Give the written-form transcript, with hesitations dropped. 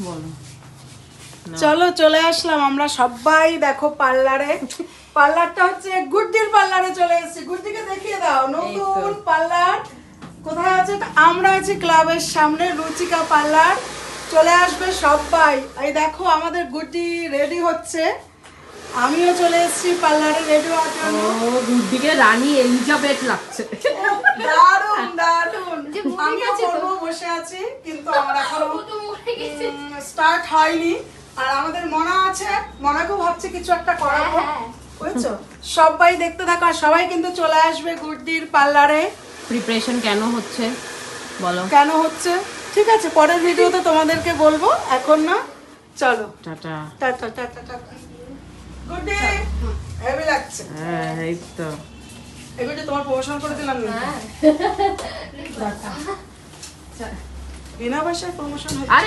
বলো। চলো চলে আসলাম আমরা সবাই, দেখো পার্লারে। পার্লারটা হচ্ছে গুড্ডির পার্লারে চলে এসেছি। গুড্ডিকে দেখিয়ে দাও নতুন পার্লার কোথায় আছে। আমরা আছি ক্লাবের সামনে, রুচিকা পার্লার। চলে আসবে সবাই। এই দেখো আমাদের গুড্ডি রেডি হচ্ছে, আমিও চলে এসেছি পার্লারে রেডি হওয়ার জন্য। ও গুড্ডিকে রানী এলিজাবেথ লাগছে। দারুণ দারুণ। আমিও করবো বসে আছি, কিন্তু আমার এখনো স্টার্ট হয়নি। আর আমাদের মনা আছে, মনাকেও ভাবছে কিছু একটা করাবো, বুঝছো? সবাই দেখতে থাকো, আর সবাই কিন্তু চলে আসবে গুড্ডির পার্লারে। প্রিপারেশন কেন হচ্ছে বলো। কেন হচ্ছে ঠিক আছে, পরের ভিডিওতে তোমাদেরকে বলবো, এখন না। চলো টাটা। টাটা টাটা টাটা। গুড্ডি হেভি লাগছে। হ্যাঁ এই তো। এই গুড্ডি তোমার প্রমোশন করে দিলাম না, বিনা পয়সায় প্রমোশন হচ্ছে।